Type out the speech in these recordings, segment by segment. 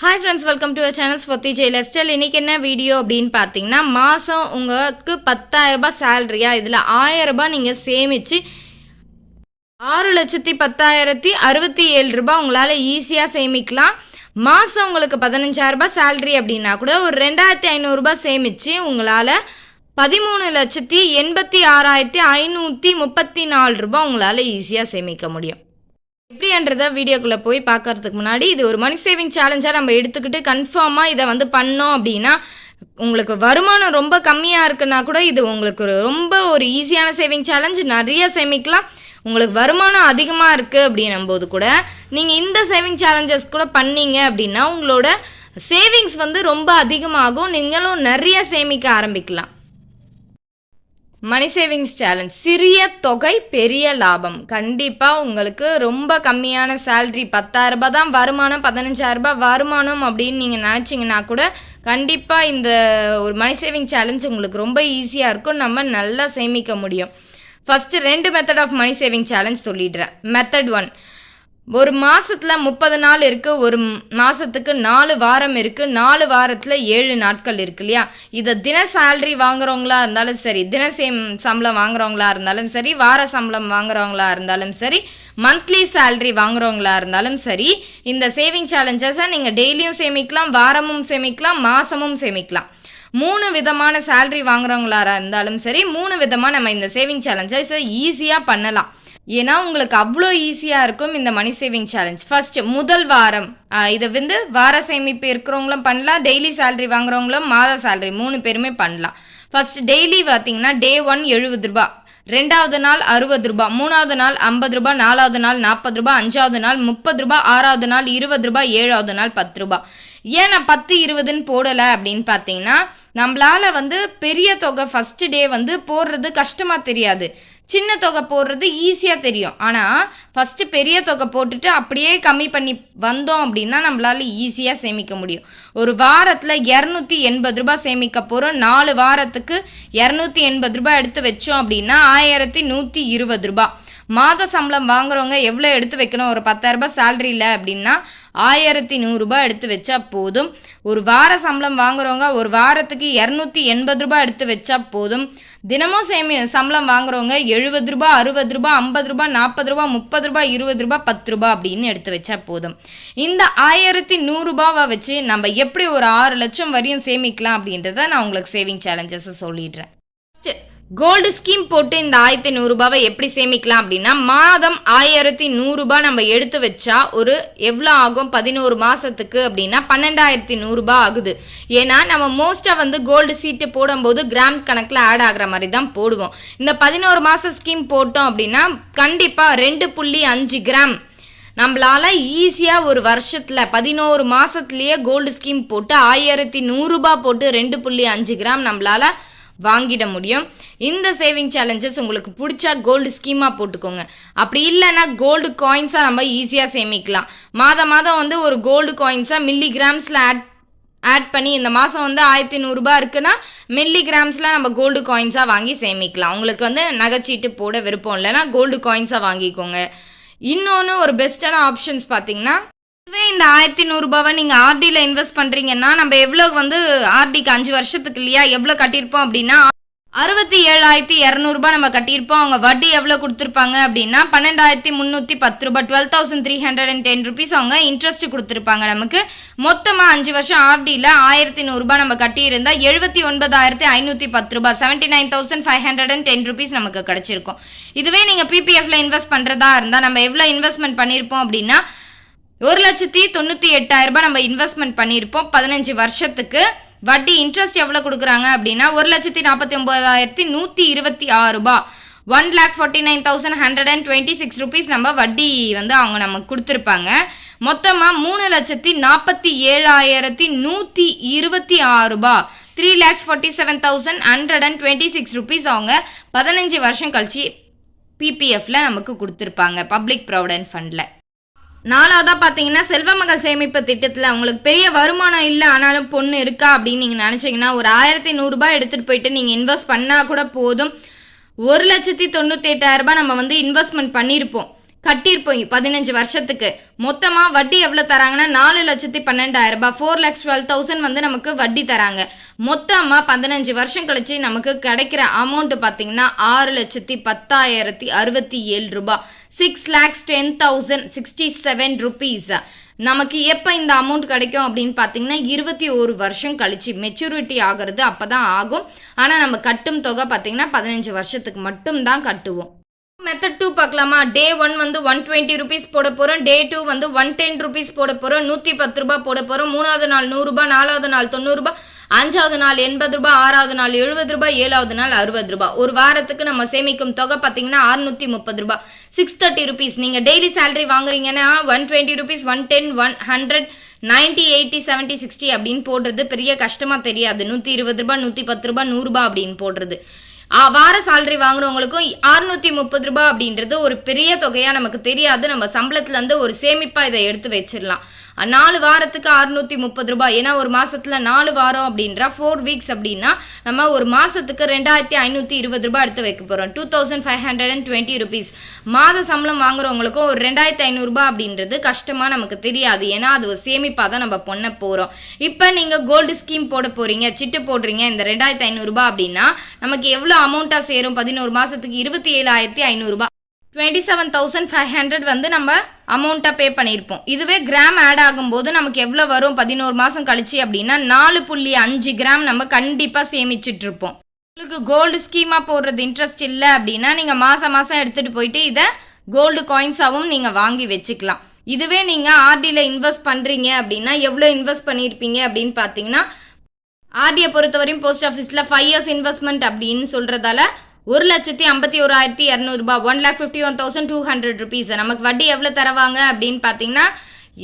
Hi friends, welcome to our channel Swathi Jai lifestyle. இன்றைக்கி என்ன video அப்படின்னு பார்த்தீங்கன்னா, மாதம் உங்களுக்கு 10,000 சேலரியா, இதில் 1000 ரூபாய் நீங்கள் சேமித்து 6,10,067 ரூபாய் உங்களால் ஈஸியாக சேமிக்கலாம். மாதம் உங்களுக்கு 15,000 சேலரி அப்படின்னா கூட ஒரு 2,500 ரூபாய் சேமித்து உங்களால் 13,86,534 ரூபாய் உங்களால் ஈஸியாக சேமிக்க முடியும். எப்படின்றத வீடியோக்குள்ளே போய் பார்க்கறதுக்கு முன்னாடி, இது ஒரு மணி சேவிங் சேலஞ்சாக நம்ம எடுத்துக்கிட்டு கன்ஃபார்மாக இதை பண்ணோம் அப்படின்னா, உங்களுக்கு வருமானம் ரொம்ப கம்மியாக இருக்குன்னா கூட இது உங்களுக்கு ரொம்ப ஒரு ஈஸியான சேவிங் சேலஞ்ச். நிறைய சேமிக்கலாம். உங்களுக்கு வருமானம் அதிகமாக இருக்குது அப்படின்னும் போது கூட நீங்கள் இந்த சேவிங் சேலஞ்சஸ் கூட பண்ணீங்க அப்படின்னா உங்களோட சேவிங்ஸ் ரொம்ப அதிகமாகும். நீங்களும் நிறைய சேமிக்க ஆரம்பிக்கலாம். மணி சேவிங்ஸ் சேலஞ்ச், சிறிய தொகை பெரிய லாபம். கண்டிப்பாக உங்களுக்கு ரொம்ப கம்மியான சேல்ரி, 10,000 ரூபாய் தான் வருமானம், 15,000 ரூபாய் வருமானம் அப்படின்னு நீங்கள் நினச்சிங்கன்னா கூட கண்டிப்பாக இந்த ஒரு மணி சேவிங் சேலஞ்ச் உங்களுக்கு ரொம்ப ஈஸியாக இருக்கும். நம்ம நல்லா சேமிக்க முடியும். First 2 method of money saving challenge சொல்லிடுறேன். மெத்தட் 1, ஒரு மாதத்தில் 30 நாள் இருக்குது, ஒரு மாதத்துக்கு 4 வாரம் இருக்குது, 4 வாரத்தில் 7 நாட்கள் இருக்கு இல்லையா? இதை தின சேலரி வாங்குறவங்களா இருந்தாலும் சரி, தின சம்பளம் வாங்குறவங்களா இருந்தாலும் சரி, வார சம்பளம் வாங்குறவங்களா இருந்தாலும் சரி, மந்த்லி சேலரி வாங்குறவங்களா இருந்தாலும் சரி, இந்த சேவிங் சேலஞ்சஸை நீங்கள் டெய்லியும் சேமிக்கலாம், வாரமும் சேமிக்கலாம், மாதமும் சேமிக்கலாம். 3 விதமான சேலரி வாங்குறவங்களா இருந்தாலும் சரி, 3 விதமாக நம்ம இந்த சேவிங் சேலஞ்சஸை ஈஸியாக பண்ணலாம். ஏன்னா உங்களுக்கு அவ்வளோ ஈஸியாக இருக்கும் இந்த மணி சேவிங் சேலஞ்ச். ஃபர்ஸ்ட் முதல் வாரம், இதை வார சேமிப்பு இருக்கிறவங்களும் பண்ணலாம், டெய்லி சேலரி வாங்குறவங்களும் மாத சேலரி 3 பேருமே பண்ணலாம். ஃபர்ஸ்ட் டெய்லி பார்த்தீங்கன்னா டே 1 70 ரூபாய், 2வது நாள் 60 ரூபாய், 3வது நாள் 50 ரூபாய், 4வது நாள் 40 ரூபாய், 5வது நாள் 30 ரூபாய், 6வது நாள் 20 ரூபாய், 7வது நாள் 10 ரூபாய். ஏன் நான் 10, 20ன்னு போடலை அப்படின்னு பார்த்தீங்கன்னா, நம்மளால் பெரிய தொகை ஃபஸ்ட்டு டே போடுறது கஷ்டமாக தெரியாது, சின்ன தொகை போடுறது ஈஸியாக தெரியும். ஆனால் ஃபஸ்ட்டு பெரிய தொகை போட்டுட்டு அப்படியே கம்மி பண்ணி வந்தோம் அப்படின்னா நம்மளால் ஈஸியாக சேமிக்க முடியும். ஒரு வாரத்தில் 280 ரூபாய் சேமிக்க போகிறோம். 4 வாரத்துக்கு 280 ரூபாய் எடுத்து வச்சோம் அப்படின்னா 1120 ரூபாய். மாத சம்பளம் வாங்குறவங்க எவ்வளோ எடுத்து வைக்கணும்? ஒரு 10,000 ரூபாய் சேலரியில் அப்படின்னா 1100 ரூபாய் எடுத்து வச்சா போதும். ஒரு வார சம்பளம் வாங்குறவங்க ஒரு வாரத்துக்கு 280 ரூபாய் எடுத்து வச்சா போதும். தினமும் சம்பளம் வாங்குறவங்க 70 ரூபாய், 60 ரூபாய், 50 ரூபாய், 40 ரூபாய், 30 ரூபாய், 20 ரூபாய், 10 ரூபாய் அப்படின்னு எடுத்து வச்சா போதும். இந்த 1100 ரூபாவை வச்சு நம்ம எப்படி ஒரு 6 லட்சம் வரையும் சேமிக்கலாம் அப்படின்றத நான் உங்களுக்கு சேவிங் சேலஞ்சஸ் சொல்லிடுறேன். கோல்டு ஸ்கீம் போட்டு இந்த 1100 ரூபாவை எப்படி சேமிக்கலாம் அப்படின்னா, மாதம் 1100 ரூபாய் நம்ம எடுத்து வச்சா ஒரு எவ்வளோ ஆகும்? 11 மாதத்துக்கு அப்படின்னா 12,100 ரூபாய் ஆகுது. ஏன்னா நம்ம மோஸ்ட்டாக கோல்டு சீட்டு போடும்போது கிராம் கணக்கில் ஆட் ஆகிற மாதிரி தான் போடுவோம். இந்த 11 மாத ஸ்கீம் போட்டோம் அப்படின்னா கண்டிப்பாக 2.5 கிராம் நம்மளால் ஈஸியாக ஒரு வருஷத்தில் 11 மாதத்துலேயே கோல்டு ஸ்கீம் போட்டு 1100 ரூபாய் போட்டு 2.5 கிராம் நம்மளால் வாங்கிட முடியும். இந்த சேவிங் சேலஞ்சஸ் உங்களுக்கு பிடிச்சா கோல்டு ஸ்கீமாக போட்டுக்கோங்க. அப்படி இல்லைன்னா கோல்டு காயின்ஸாக நம்ம ஈஸியாக சேமிக்கலாம். மாதம் ஒரு கோல்டு காயின்ஸாக மில்லிகிராம்ஸில் ஆட் பண்ணி இந்த மாதம் 1100 ரூபாய் இருக்குன்னா மில்லிகிராம்ஸில் நம்ம கோல்டு காயின்ஸாக வாங்கி சேமிக்கலாம். உங்களுக்கு நகைச்சீட்டு போட விருப்பம் இல்லைன்னா கோல்டு காயின்ஸாக வாங்கிக்கோங்க. இன்னொன்று ஒரு பெஸ்ட்டான ஆப்ஷன்ஸ் பார்த்தீங்கன்னா, இதுவே இந்த 1100 ரூபாவை நீங்கள் ஆர்டியில் இன்வெஸ்ட் பண்ணுறீங்கன்னா நம்ம எவ்வளோ ஆர்டிக்கு 5 வருஷத்துக்கு இல்லையா எவ்வளோ கட்டியிருப்போம் அப்படின்னா 67,200 ரூபாய் நம்ம கட்டியிருப்போம். அவங்க வட்டி எவ்வளோ கொடுத்துருப்பாங்க அப்படின்னா 12,310 ரூபாய், 12,310 ருபீஸ் அவங்க இன்ட்ரெஸ்ட் கொடுத்துருப்பாங்க. நமக்கு மொத்தமாக 5 வருஷம் ஆர்டியில் 1100 ரூபாய் நம்ம கட்டியிருந்தால் 79,510 ரூபாய், 79,510 ருபீஸ் நமக்கு கிடச்சிருக்கும். இதுவே நீங்கள் பிபிஎஃப்ல இன்வெஸ்ட் பண்ணுறதா இருந்தால் நம்ம எவ்வளோ இன்வெஸ்ட்மெண்ட் பண்ணியிருப்போம் அப்படின்னா 1,98,000 ரூபாய் நம்ம இன்வெஸ்ட்மெண்ட் பண்ணியிருப்போம். 15 வருஷத்துக்கு வட்டி இன்ட்ரெஸ்ட் எவ்வளோ கொடுக்குறாங்க அப்படின்னா 1,49,126 ரூபாய், 1,49,126 ருபீஸ் நம்ம வட்டி அவங்க நமக்கு கொடுத்துருப்பாங்க. மொத்தமாக 3,47,126 ரூபாய், 3,47,126 ருபீஸ் அவங்க 15 வருஷம் கழிச்சு பிபிஎஃப்ல நமக்கு கொடுத்துருப்பாங்க, பப்ளிக் ப்ராவிடென்ட் ஃபண்டில். 4வதா பார்த்தீங்கன்னா, செல்வ மகள் சேமிப்பு திட்டத்தில் உங்களுக்கு பெரிய வருமானம் இல்லை ஆனாலும் பொண்ணு இருக்கா அப்படின்னு நீங்கள் நினச்சிங்கன்னா ஒரு 1100 ரூபாய் எடுத்துகிட்டு போயிட்டு நீங்கள் இன்வெஸ்ட் பண்ணால் கூட போதும். 1,98,000 ரூபாய் நம்ம இன்வெஸ்ட்மெண்ட் பண்ணியிருப்போம். கட்டியிருப்போம் 15 வருஷத்துக்கு. மொத்தமாக வட்டி எவ்வளோ தராங்கன்னா 4,12,000 ரூபாய், 4,12,000 வந்து நமக்கு வட்டி தராங்க. மொத்தமாக 15 வருஷம் கழிச்சு நமக்கு கிடைக்கிற அமௌண்ட் பார்த்தீங்கன்னா 6,10,067 ரூபாய், 6,10,067 rupees. நமக்கு எப்போ இந்த அமௌண்ட் கிடைக்கும் அப்படின்னு பார்த்தீங்கன்னா 21 வருஷம் கழிச்சு மெச்சூரிட்டி ஆகிறது அப்போ தான் ஆகும். ஆனால் நம்ம கட்டும் தொகை பார்த்தீங்கன்னா 15 வருஷத்துக்கு மட்டும்தான் கட்டுவோம். மெத்தட் 2 பார்க்கலாமா? டே 1 வந்து 120 rupees போட போகிறோம். டே 2 வந்து 110 rupees போட போகிறோம். 110 ரூபாய் போட போகிறோம். 3வது நாள் 100 ரூபாய், 4வது நாள் 90 ரூபாய், 5வது நாள் 80 ரூபாய், 6வது நாள் 70 ரூபாய், 7வது நாள் 60 ரூபாய். ஒரு வாரத்துக்கு நம்ம சேமிக்கும் தொகை பார்த்தீங்கன்னா 630 ரூபாய், 630 rupees. நீங்கள் டெய்லி சேலரி வாங்குறீங்கன்னா 120 rupees, 110, 100, 90, 80, 70, 60 அப்படின்னு போடுறது பெரிய கஷ்டமாக தெரியாது. 120 ரூபாய், 110 ரூபாய், 100 ரூபாய் அப்படின்னு போடுறது. வார சேலரி வாங்குறவங்களுக்கும் 630 ரூபாய் அப்படின்றது ஒரு பெரிய தொகையாக நமக்கு தெரியாது. நம்ம சம்பளத்துலேருந்து ஒரு சேமிப்பாக இதை எடுத்து வச்சிடலாம். 4 வாரத்துக்கு 630 ரூபாய். ஏன்னா ஒரு மாசத்துல 4 வாரம் அப்படின்றா 4 weeks அப்படின்னா நம்ம ஒரு மாசத்துக்கு 2,520 ரூபாய் எடுத்து வைக்க போறோம். 2,520 rupees. மாத சம்பளம் வாங்குறவங்களுக்கும் ஒரு 2,500 ரூபாய் அப்படின்றது கஷ்டமா நமக்கு தெரியாது. ஏன்னா அது ஒரு சேமிப்பா தான் நம்ம பண்ண போறோம். இப்போ நீங்க கோல்டு ஸ்கீம் போட போறீங்க, சிட்டு போடுறீங்க இந்த 2,500 ரூபாய் அப்படின்னா நமக்கு எவ்வளவு அமௌண்டா சேரும்? 11 மாசத்துக்கு 27,500 ரூபாய், 27,500 வந்து நம்ம அமௌண்ட்டாக பே பண்ணியிருப்போம். இதுவே கிராம் ஆட் ஆகும்போது நமக்கு எவ்வளோ வரும் 11 மாதம் கழிச்சு அப்படின்னா 4.5 கிராம் நம்ம கண்டிப்பாக சேமிச்சிட்ருப்போம். உங்களுக்கு கோல்டு ஸ்கீமாக போடுறது இன்ட்ரெஸ்ட் இல்லை அப்படின்னா நீங்கள் மாதம் மாதம் எடுத்துகிட்டு போயிட்டு இதை கோல்டு காயின்ஸாகவும் நீங்கள் வாங்கி வச்சுக்கலாம். இதுவே நீங்கள் ஆர்டியில் இன்வெஸ்ட் பண்ணுறீங்க அப்படின்னா எவ்வளோ இன்வெஸ்ட் பண்ணியிருப்பீங்க அப்படின்னு பார்த்தீங்கன்னா ஆர்டியை பொறுத்தவரையும் போஸ்ட் ஆஃபீஸில் 5 years இன்வெஸ்ட்மெண்ட் அப்படின்னு சொல்கிறதால 1,51,200 ரூபாய், 1,51,200 rupees. நமக்கு வட்டி எவ்வளோ தருவாங்க அப்படின்னு பார்த்தீங்கன்னா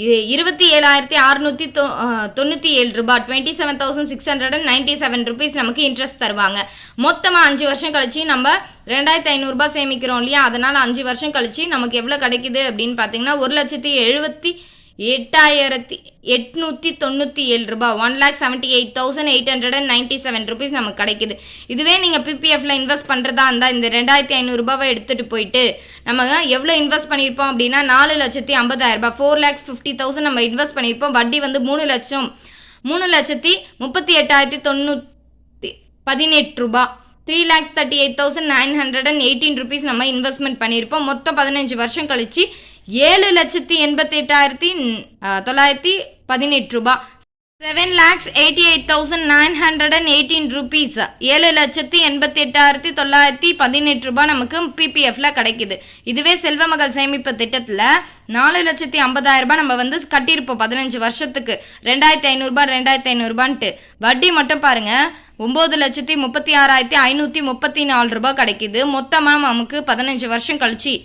27,697 ரூபாய், 27,697 rupees நமக்கு இன்ட்ரெஸ்ட் தருவாங்க. மொத்தமாக 5 வருஷம் கழிச்சு நம்ம 2,500 ரூபாய் சேமிக்கிறோம் இல்லையா? அதனால் 5 வருஷம் கழிச்சு நமக்கு எவ்வளோ கிடைக்குது அப்படின்னு பார்த்தீங்கன்னா 1,78,897 ரூபாய், 1,78,897 rupees நமக்கு கிடைக்குது. இதுவே நீங்கள் பிபிஎஃப்ல இன்வெஸ்ட் பண்ணுறதா இருந்தால் இந்த 2,500 ரூபாவை எடுத்துகிட்டு போயிட்டு நம்ம எவ்வளோ இன்வெஸ்ட் பண்ணியிருப்போம் அப்படின்னா 4,50,000 ரூபாய், 4,50,000 நம்ம இன்வெஸ்ட் பண்ணியிருப்போம். வட்டி வந்து 3,38,918 ரூபாய், 3,38,918 rupees நம்ம இன்வெஸ்ட்மெண்ட் பண்ணியிருப்போம். மொத்தம் 15 வருஷம் கழிச்சு 7,88,918 ரூபாய், 7,88,918 rupees, 7,88,918 ரூபாய் நமக்கு பிபிஎஃப்ல கிடைக்குது. இதுவே செல்வ மகள் சேமிப்பு திட்டத்தில் 4,50,000 ரூபாய் நம்ம வந்து கட்டியிருப்போம் 15 வருஷத்துக்கு 2,500 ரூபாய் 2,500 ரூபான்ட்டு. வட்டி மட்டும் பாருங்க 9,36,534 ரூபாய் கிடைக்குது. மொத்தமாக நமக்கு 15 வருஷம் கழிச்சு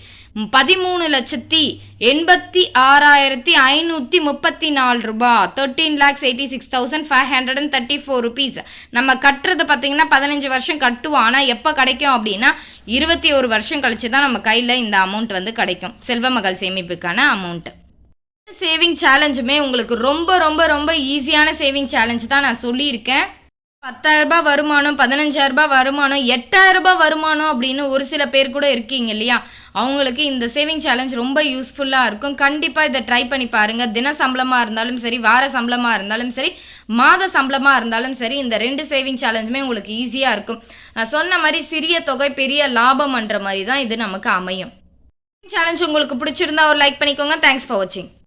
13,86,534 ரூபாய், 13,86,534 rupees நம்ம கட்டுறது பார்த்தீங்கன்னா 15 வருஷம் கட்டுவோம். ஆனால் எப்போ கிடைக்கும் அப்படின்னா 21 வருஷம் கழிச்சு தான் நம்ம கையில் இந்த அமௌண்ட் வந்து கிடைக்கும், செல்வ மகள் சேமிப்புக்கான அமௌண்ட். சேவிங் சேலஞ்சுமே உங்களுக்கு ரொம்ப ரொம்ப ரொம்ப ஈஸியான சேவிங் சேலஞ்ச் தான் நான் சொல்லியிருக்கேன். 10,000 ரூபாய் வருமானம், 15,000 ரூபாய் வருமானம், 8,000 ரூபாய் வருமானம் அப்படின்னு ஒரு சில பேர் கூட இருக்கீங்க இல்லையா? அவங்களுக்கு இந்த சேவிங் சேலஞ்ச் ரொம்ப யூஸ்ஃபுல்லாக இருக்கும். கண்டிப்பாக இதை ட்ரை பண்ணி பாருங்கள். தின சம்பளமாக இருந்தாலும் சரி, வார சம்பளமாக இருந்தாலும் சரி, மாத சம்பளமாக இருந்தாலும் சரி, இந்த 2 சேவிங் சேலஞ்சுமே உங்களுக்கு ஈஸியாக இருக்கும். நான் சொன்ன மாதிரி சிறிய தொகை பெரிய லாபம்ன்ற மாதிரி தான் இது நமக்கு அமையும். சேலஞ்ச் உங்களுக்கு பிடிச்சிருந்தா ஒரு லைக் பண்ணிக்கோங்க. தேங்க்ஸ் ஃபார் வாட்சிங்.